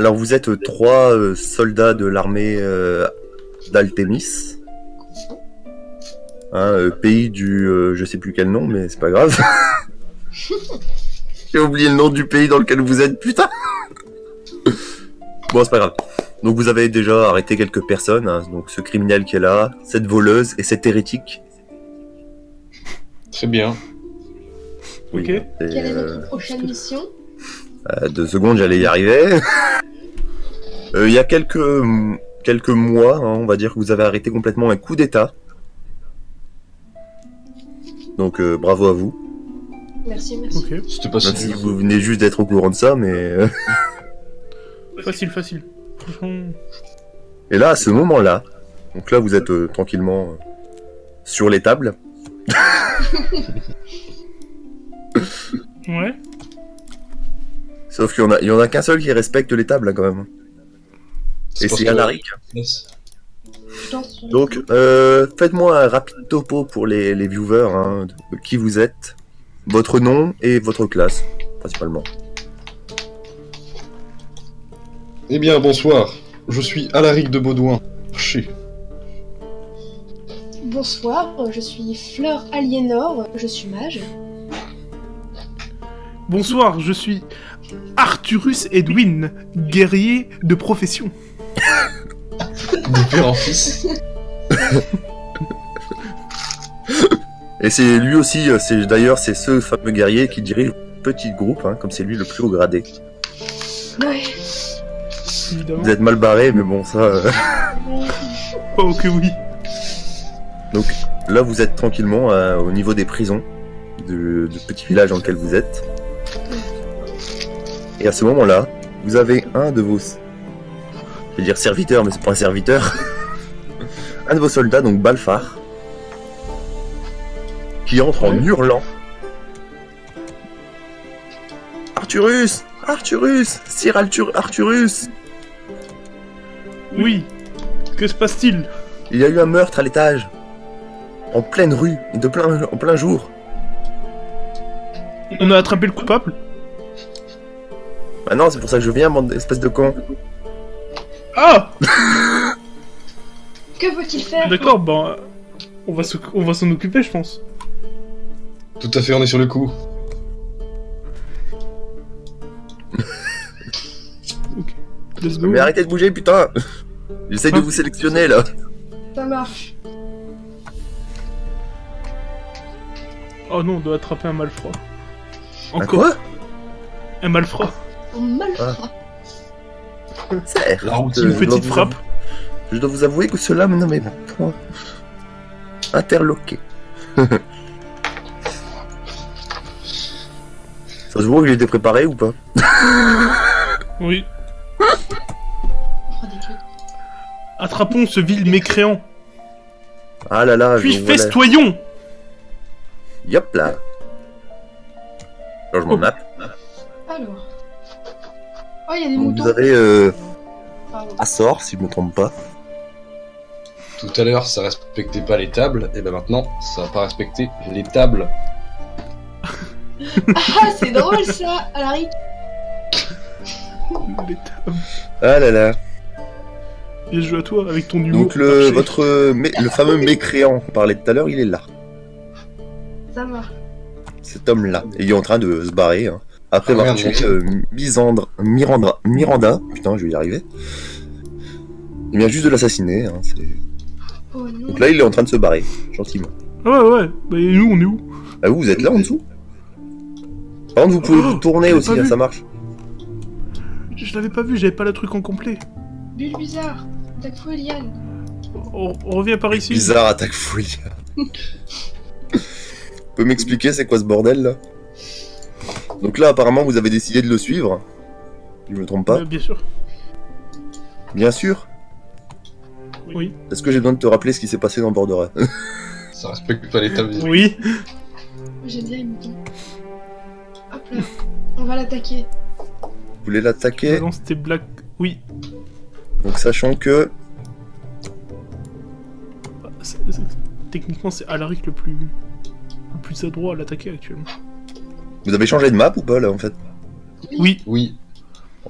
Alors vous êtes trois soldats de l'armée d'Altémis. Pays du... je sais plus quel nom, mais c'est pas grave. J'ai oublié le nom du pays dans lequel vous êtes, putain. Bon, c'est pas grave. Donc vous avez déjà arrêté quelques personnes, hein, donc ce criminel qui est là, cette voleuse et cet hérétique. Très bien. Ok. Quelle est votre prochaine mission? 2 secondes, j'allais y arriver. Il y a quelques mois, hein, on va dire que vous avez arrêté complètement un coup d'état. Donc bravo à vous. Merci, merci. Ok. C'était pas Même si si vous venez juste d'être au courant de ça, mais... Facile. Franchement. Et là, à ce moment-là, donc là vous êtes tranquillement sur les tables. Ouais. Sauf qu'il y en a qu'un seul qui respecte les tables, là, quand même. Et c'est Alaric. Donc, faites-moi un rapide topo pour les viewers, hein, de qui vous êtes, votre nom et votre classe, principalement. Eh bien, bonsoir. Je suis Alaric de Baudouin. Archer. Bonsoir, je suis Fleur Aliénor, je suis mage. Bonsoir, je suis Arthurus Edwin, guerrier de profession. De père en fils. Et c'est lui aussi, c'est ce fameux guerrier qui dirige le petit groupe, hein, comme c'est lui le plus haut gradé. Ouais. Évidemment. Vous êtes mal barré, mais bon, ça... Oh que oui. Donc là, vous êtes tranquillement au niveau des prisons du petit village dans lequel vous êtes. Et à ce moment-là, vous avez un de vos... Je vais dire serviteur, mais c'est pas un serviteur. Un de vos soldats, donc Balfar, qui entre en hurlant. Arthurus! Arthurus! Sir Arthurus! Oui. Que se passe-t-il? Il y a eu un meurtre à l'étage. En pleine rue, en plein jour. On a attrapé le coupable? Ah non, c'est pour ça que je viens, bande d'espèce de con. Ah! Que faut-il faire? D'accord, ben... On va s'en occuper, je pense. Tout à fait, on est sur le coup. Ok. Let's go. Mais arrêtez de bouger, putain! J'essaie de vous sélectionner, là. Ça marche. Oh non, on doit attraper un malfrat. Un quoi? Un malfrat. Un malfrat. Certes, La routine, Une je dois petite vous frappe. Je dois vous avouer que cela me met point interloqué. Ça se voit que j'ai été préparé ou pas? Oui. On fera des trucs. Attrapons ce vil mécréant. Ah là là, Puis je vois la- festoyons. Yop là. Changement de map. Alors. Oh, il y a des Donc, moutons. vous avez Pardon. Assor, si je me trompe pas. Tout à l'heure, ça respectait pas les tables, et ben maintenant, ça va pas respecter les tables. Ah, c'est drôle ça, Alaric. Ah là là. Bien joué à toi avec ton humour. Donc le Archer. le fameux mécréant qu'on parlait tout à l'heure, il est là. Ça marche. Cet homme-là. Et il est en train de se barrer. Hein. Après avoir Merde, tué bon. Miranda. Putain, je vais y arriver. Il vient juste de l'assassiner. Hein, Oh non. donc là, il est en train de se barrer, gentiment. Ah ouais. Bah et nous, on est où? Ah vous êtes là en dessous? Par contre, vous pouvez vous tourner j'avais aussi, pas hein, vu. ça marche. Je l'avais pas vu, j'avais pas le truc en complet. Bulle bizarre. Attaque Eliane. On revient par ici. Bizarre attaque folie. Tu peux m'expliquer c'est quoi ce bordel là? Donc là, apparemment, vous avez décidé de le suivre. Si je me trompe pas. Bien sûr. Bien sûr. Oui. Est-ce que j'ai besoin de te rappeler ce qui s'est passé dans Bordera? Ça respecte pas les tables. Oui. J'aime bien les moutons. Hop là. On va l'attaquer. Vous voulez l'attaquer? Balance tes blagues. Oui. Donc sachant que... Techniquement, c'est Alaric le plus adroit à l'attaquer actuellement. Vous avez changé de map ou pas là en fait? Oui. Oui.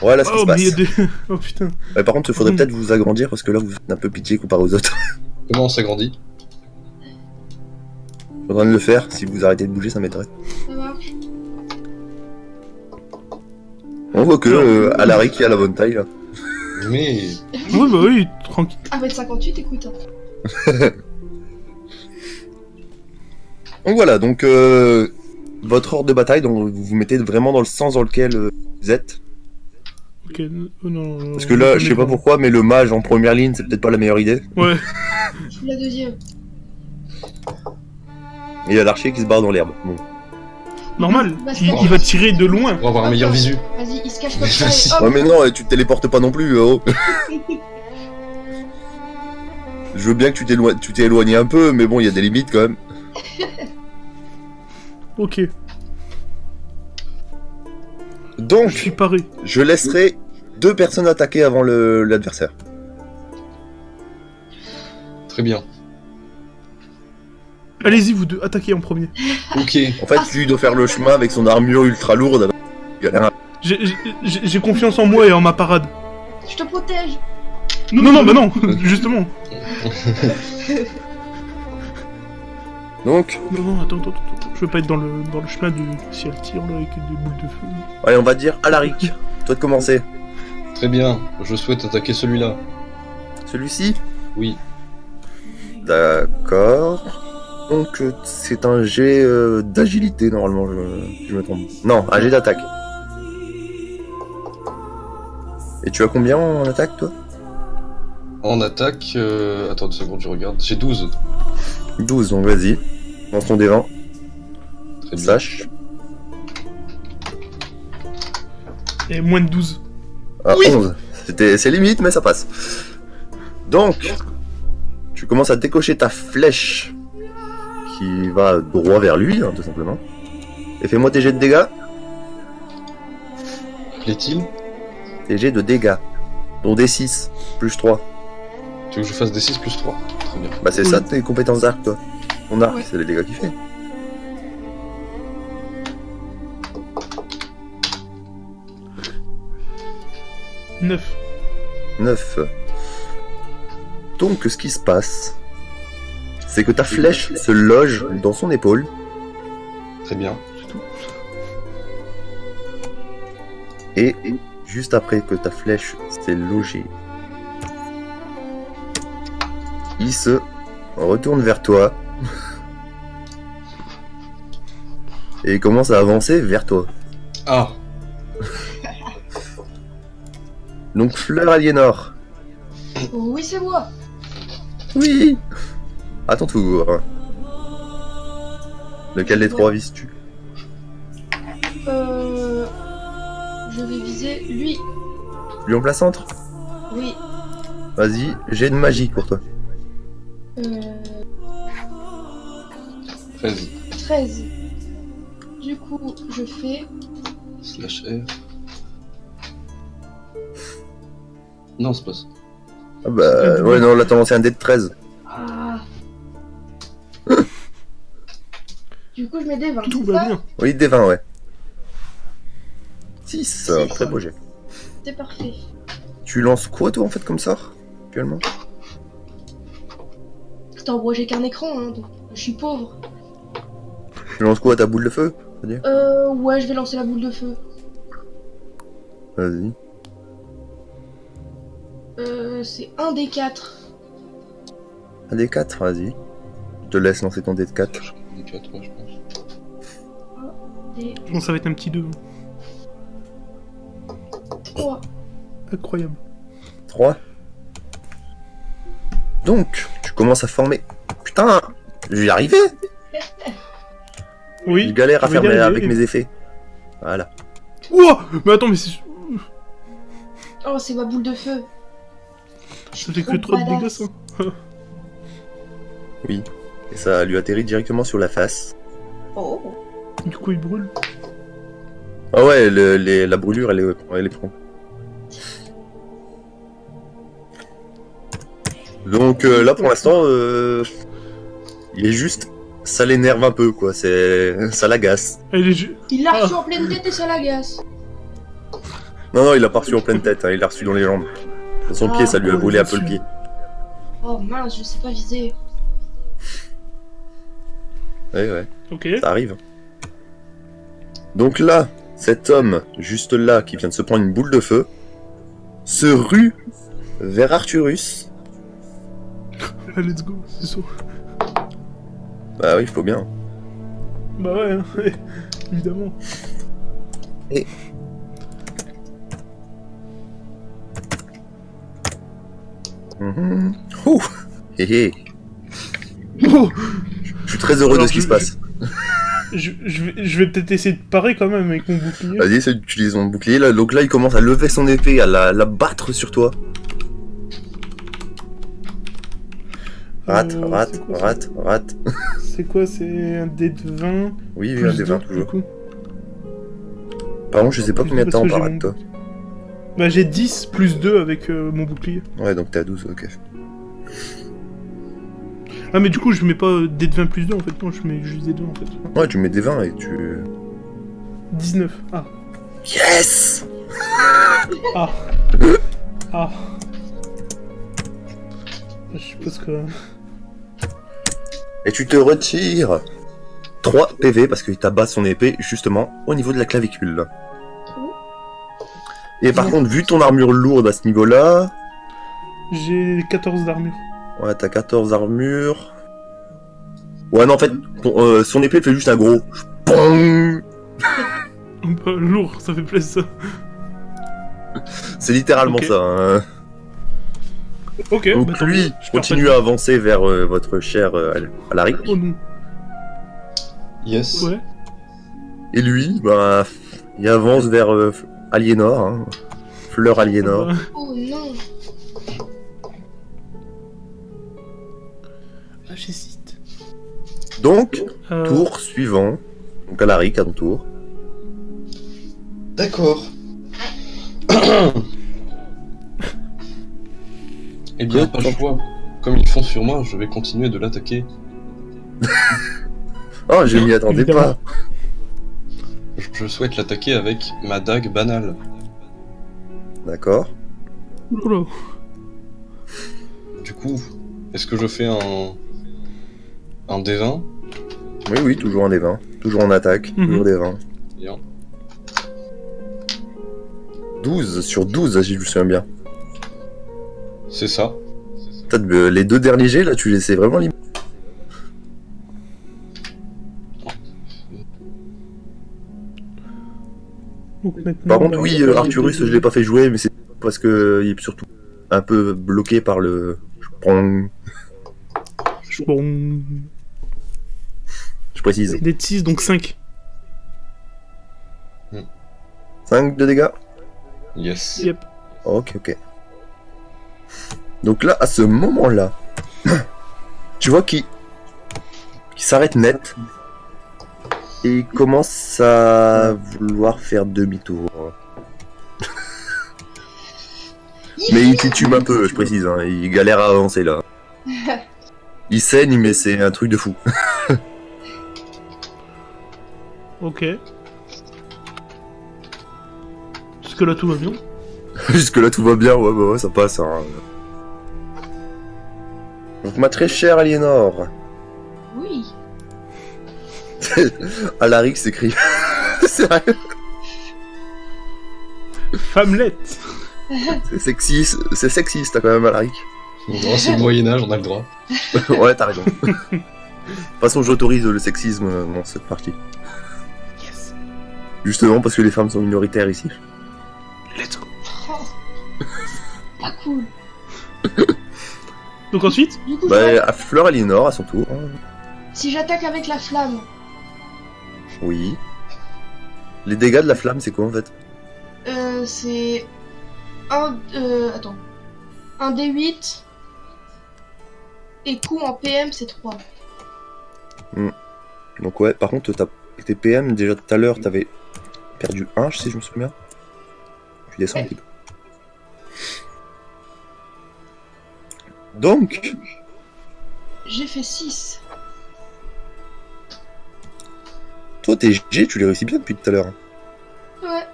Voilà ce qui Oh, se passe. mais il y a des... Oh putain. Ouais, par contre, il faudrait peut-être vous agrandir parce que là, vous faites un peu pitié comparé aux autres. Comment on s'agrandit? Faudrait le faire. Si vous arrêtez de bouger, ça m'aiderait. Ça marche. On voit que Alaric qui a la bonne taille là. Mais... Oui, bah oui, tranquille. 1m58, écoute. Donc voilà, donc votre ordre de bataille, donc vous vous mettez vraiment dans le sens dans lequel vous êtes. Ok, non. Parce que là, je sais pas pourquoi, mais le mage en première ligne, c'est peut-être pas la meilleure idée. Ouais. Je suis la deuxième. Et il y a l'archer qui se barre dans l'herbe. Bon. Normal, Bah, il va tirer de loin. On va avoir un meilleur visu. Vas-y, il se cache comme ça et Ouais, hop. mais non, tu te téléportes pas non plus, oh. Je veux bien que tu t'es éloigné un peu, mais bon, il y a des limites quand même. Ok, Donc, je suis paré. je laisserai 2 personnes attaquer avant l'adversaire. Très bien. Allez-y, vous deux, attaquez en premier. Ok. En fait, lui doit faire le chemin avec son armure ultra lourde. Il a l'air J'ai confiance en moi et en ma parade. Je te protège. Non, bah non, justement. Donc, Non, attends. Je veux pas être dans le chemin du ciel tire là avec des boules de feu. allez, on va dire Alaric. Toi de commencer. Très bien. Je souhaite attaquer celui-là. Celui-ci. Oui. D'accord. Donc, c'est un jet d'agilité, normalement, je me trompe. Non, un jet d'attaque. Et tu as combien en attaque, toi? En attaque... Attends 2 secondes, je regarde. J'ai 12. 12, donc vas-y. Lance ton D20. Très bien. Sache. Et moins de 12. Ah, Oui. 11. C'est limite, mais ça passe. Donc, tu commences à décocher ta flèche qui va droit vers lui, hein, tout simplement. Et fais-moi tes jets de dégâts. Plaît-il? Tes jets de dégâts. Ton D6, plus 3. Tu veux que je fasse des 6 plus 3? Très bien. Bah c'est Oui. ça tes compétences d'arc, toi. Ton arc, Ouais. c'est les dégâts qu'il fait. « 9. 9. Donc, ce qui se passe, c'est que ta flèche se loge dans son épaule. Très bien. Et juste après que ta flèche s'est logée, il se retourne vers toi. Et il commence à avancer vers toi. Ah. Donc, Fleur Aliénor. Oh, oui, c'est moi. Oui. À ton tour. Lequel des trois vises-tu? Je vais viser lui. Lui en plein centre? Oui. Vas-y, j'ai de magie pour toi. 13. 13. Du coup, je fais... Slash R. Non, c'est pas ça. Ah bah, ouais, non, là t'as lancé un dé de 13. Ah. Du coup, je mets des 20. Tout c'est va ça bien. Oui, des 20, ouais. 6, très beau jet. C'est parfait. Tu lances quoi, toi, en fait, comme sort, actuellement? Attends, moi j'ai qu'un écran, hein, donc je suis pauvre. Tu lances quoi, ta boule de feu? Ouais, je vais lancer la boule de feu. Vas-y. C'est un des 4. Un des 4, vas-y. Je te laisse lancer ton dé de 4. Des 4, ouais, je pense. Des Bon, ça va être un petit 2. 3. Incroyable. 3. Donc, tu commences à former. Putain, je vais y arriver. Oui. Je galère à je vais faire y arriver. avec mes effets. Voilà. Ouah. Mais attends, mais c'est... Oh, c'est ma boule de feu. Ça fait que 3 de dégâts, ça. Oui. Et ça lui atterrit directement sur la face. Oh. Du coup, il brûle. Ah ouais, la brûlure, elle est prend. Donc là, pour l'instant, il est juste... Ça l'énerve un peu, quoi. Ça l'agace. Il est Il l'a reçu en pleine tête et ça l'agace. Non, il a pas reçu en pleine tête, hein, il l'a reçu dans les jambes. Son pied, ça lui a brûlé un peu le pied. Oh mince, je sais pas viser. Ouais, Ok. ça arrive. Donc là, cet homme, juste là, qui vient de se prendre une boule de feu, se rue vers Arthurus. Ah, let's go, c'est sûr. Bah oui, il faut bien. Bah ouais, hein, évidemment. Mhm. Ouh. Hé hé. Oh, Je suis très heureux Alors, de ce qui se passe. je vais peut-être essayer de parer quand même avec mon bouclier. Vas-y, essaie d'utiliser son bouclier. Là, donc là, il commence à lever son épée, à la battre sur toi. Rate, rate, c'est quoi, ça rate, rate. C'est quoi, c'est un dé de 20 Oui, plus un des 20 2, du toujours. coup. Par contre, je sais pas Plus combien de parce temps que par j'ai rate, mon- toi. Bah j'ai 10 plus 2 avec mon bouclier. Ouais, donc t'es à 12, ok. Ah mais du coup je mets pas dé de 20 plus 2 en fait, non je mets juste des 2 en fait. Ouais, tu mets des 20 et tu... 19. Ah. Yes! Ah. Ah. Je suppose que... Et tu te retires 3 PV parce qu'il t'abat son épée justement au niveau de la clavicule. Et par contre, vu ton armure lourde à ce niveau-là, J'ai 14 d'armure. ouais, t'as 14 armures. Ouais, non, en fait, son épée fait juste un gros PONG. Bah, lourd, ça fait plaisir ça. C'est littéralement Ok. ça. Hein. Ok, Donc bah, tant mieux, lui je perds continue pas à de- avancer vers votre cher Alaric. Oh non. Yes. Ouais. Et lui, bah, il avance vers Aliénor, hein. Fleur Aliénor. Bah, Oh non. ah, j'hésite. Donc, Euh, tour suivant. Donc Alaric à ton tour. D'accord. Eh bien, pas le choix. Comme ils font sur moi, je vais continuer de l'attaquer. Oh, je m'y attendais Évidemment. pas. Je souhaite l'attaquer avec ma dague banale. D'accord. oula. Du coup, est-ce que je fais un D20? Oui, oui, toujours un des 20. Toujours en attaque, Mhm. toujours des 20. Bien. 12 sur 12, si je me souviens bien. C'est ça. Peut-être les deux derniers jets, là, tu laissais vraiment limite. Donc, maintenant, Par contre, bah, oui, il y a Arthurus, des- je l'ai pas fait jouer, mais c'est parce que il est surtout un peu bloqué par le... Bon, Je précise. des 6, donc 5. 5 de dégâts. Yes. Yep. Ok, ok. Donc là, à ce moment-là, tu vois qu'il s'arrête net et il commence à vouloir faire demi-tour. Mais il titube un peu, je précise, hein. Il galère à avancer là. Il saigne, mais c'est un truc de fou. Ok. Jusque là tout va bien. Jusque là tout va bien, ouais, bah ouais, ça passe. Hein. Donc ma très chère Aliénor, Oui. Alaric s'écrit. Sérieux, Femmelette. c'est sexiste quand même Alaric. Non, c'est le Moyen-Âge, on a le droit. Ouais, t'as raison. De toute façon, j'autorise le sexisme dans cette partie. Yes. Justement parce que les femmes sont minoritaires ici. Let's go. Oh. Pas cool. Donc ensuite, Du coup, Bah, à Fleur Aliénor à son tour. Hein. si j'attaque avec la flamme, Oui. Les dégâts de la flamme, c'est quoi en fait? c'est attends, un D8 et coup en PM c'est 3. Donc ouais, par contre, tes PM, déjà tout à l'heure, t'avais perdu 1, je sais, je me souviens. Tu descends un petit peu. Donc, J'ai fait 6. toi, tes G, tu les réussis bien depuis tout à l'heure. Ouais.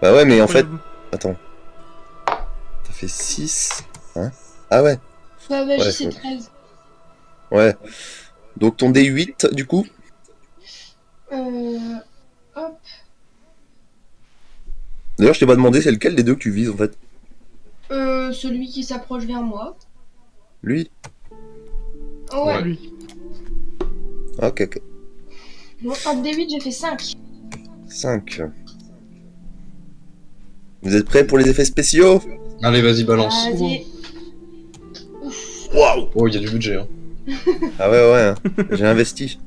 Bah ouais, mais en fait... Incroyable. Attends. Ça fait 6. Hein? Ah ouais. Bah, magie, Ouais, c'est ouais. 13. Ouais. Donc ton D8, du coup? Hop. D'ailleurs, je t'ai pas demandé c'est lequel des deux que tu vises, en fait. Celui qui s'approche vers moi. Lui? Oh, ouais. Ouais. Lui. Ok, ok. Bon, hop, D8, j'ai fait 5. 5. Vous êtes prêts pour les effets spéciaux? Allez, vas-y, balance. Vas-y. Waouh! Oh, il y a du budget, hein. Ah ouais, ouais, hein. J'ai investi.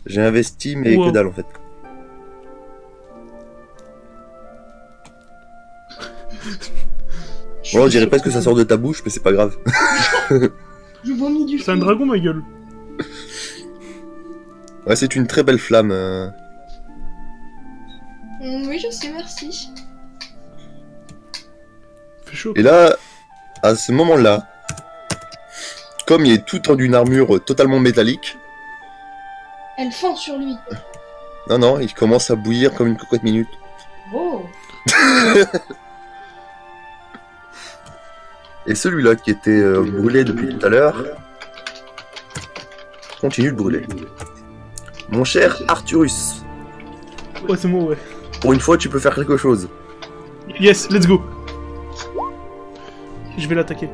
J'ai investi, mais Wow. que dalle, en fait. Bon, on dirait presque que ça sort de ta bouche, mais c'est pas grave. Je vomis du C'est un feu. dragon, ma gueule. Ouais, c'est une très belle flamme. Oui, je sais, merci. Fait chaud. Et là, à ce moment-là, comme il est tout en d'une armure totalement métallique, Elle fond sur lui. non, il commence à bouillir comme une cocotte minute. Oh. Et celui-là qui était brûlé depuis tout à l'heure continue de brûler. Mon cher Arthurus, Ouais, c'est moi, ouais. pour une fois, tu peux faire quelque chose. Yes, let's go. Je vais l'attaquer.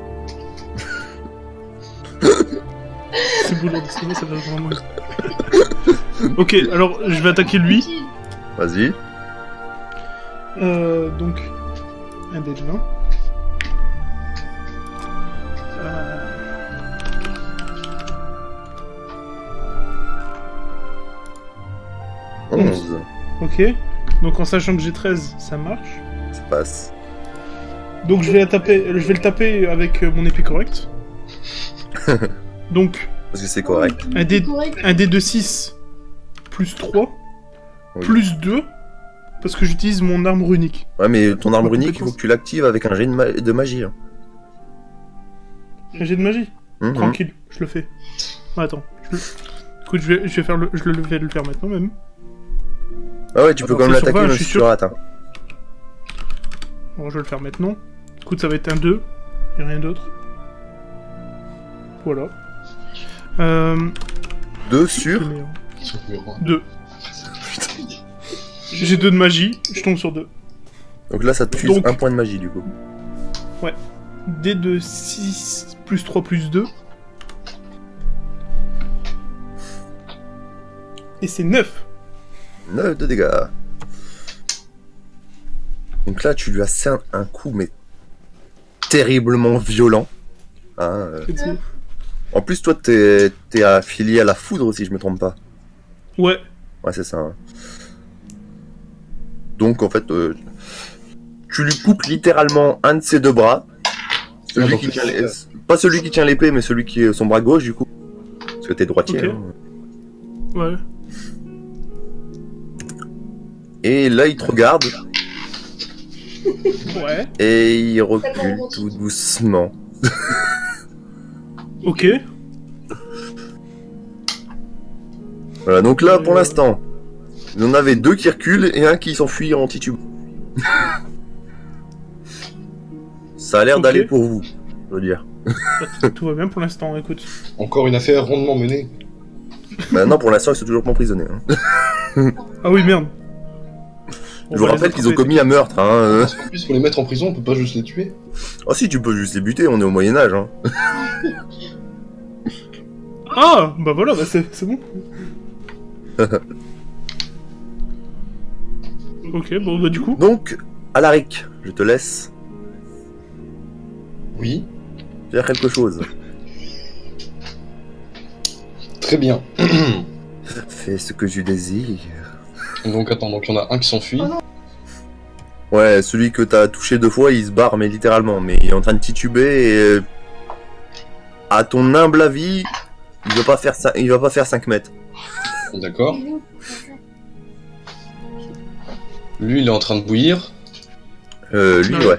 C'est beau, lors de ce moment, ça va vraiment... Ok, alors, je vais attaquer lui. Vas-y. Donc... Un dé de 20. 11. Ok. Donc en sachant que j'ai 13, ça marche. Ça passe. Donc je vais le taper avec mon épée correcte. Donc Parce que c'est correct. un dé, Correct. un dé de 6 plus 3 Oui. plus 2 parce que j'utilise mon arme runique. Ouais, mais ton arme Ouais, runique, il faut que tu l'actives avec un jet de magie. Hein. Un jet de magie. Mhm. Tranquille, je le fais. Attends. Écoute, je vais faire vais le faire maintenant même. Ah ouais, tu peux Attends, quand même c'est sur l'attaquer 20, même je suis si tu sûr. rates. Hein. Bon, je vais le faire maintenant. Écoute, ça va être un 2. Et rien d'autre. Voilà. 2 sur. 2. J'ai 2 de magie, je tombe sur 2. Donc là, ça te fuse Donc- un point de magie du coup. D de 6 plus 3 plus 2. Et c'est 9. 9 de dégâts. Donc là, tu lui as serré un coup, mais terriblement violent. Hein, En plus, toi, t'es affilié à la foudre, si je me trompe pas. Ouais. Ouais, c'est ça. Hein. Donc, en fait, tu lui coupes littéralement un de ses deux bras. Celui qui tient pas celui qui tient l'épée, mais celui qui est son bras gauche, du coup. Parce que t'es droitier. Ok. Hein. Ouais. Et là, il te regarde Ouais. et il recule tout doucement. Ok. Voilà, donc là, pour l'instant, il y en avait 2 qui reculent et un qui s'enfuit en titube. Ça a l'air Ok. d'aller pour vous, je veux dire. Tout va bien pour l'instant, écoute. Encore une affaire rondement menée. Maintenant, pour l'instant, ils sont toujours pas emprisonnés. Hein. Ah oui, merde. Je vous rappelle qu'ils ont commis un meurtre. Hein. Parce qu'en plus, pour les mettre en prison, on peut pas juste les tuer. Oh si, tu peux juste les buter, on est au Moyen-Âge. Hein. Ah bah voilà, bah c'est bon. Ok, bon bah du coup. Donc, Alaric, je te laisse Oui. faire quelque chose. Très bien. Fais ce que tu désires. Donc attends, donc il y en a un qui s'enfuit. Oh non. Ouais, celui que t'as touché 2 fois, il se barre, mais littéralement. Mais il est en train de tituber et... à ton humble avis, il va pas faire 5 mètres. D'accord. Lui, il est en train de bouillir. Lui, Ouais. ouais.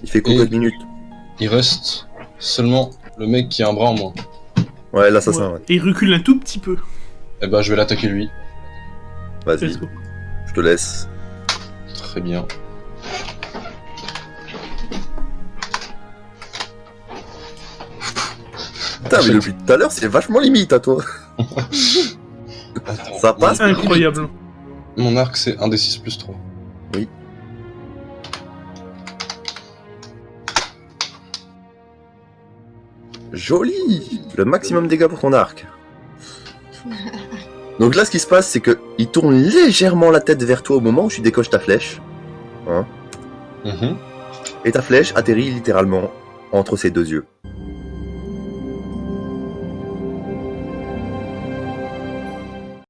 Il fait combien de minutes? Il reste seulement le mec qui a un bras en moins. Ouais, l'assassin, ouais. Et il recule un tout petit peu. Eh ben, je vais l'attaquer lui. Vas-y. Let's go. te laisse. Très bien. Putain, mais depuis tout à l'heure, c'est vachement limite à toi. Attends, Ça passe. Incroyable. Mon arc, c'est 1d6 plus 3. Joli. Le maximum de dégâts pour ton arc. Donc là, ce qui se passe, c'est que il tourne légèrement la tête vers toi au moment où tu décoches ta flèche. Hein, Mhm. et ta flèche atterrit littéralement entre ses deux yeux.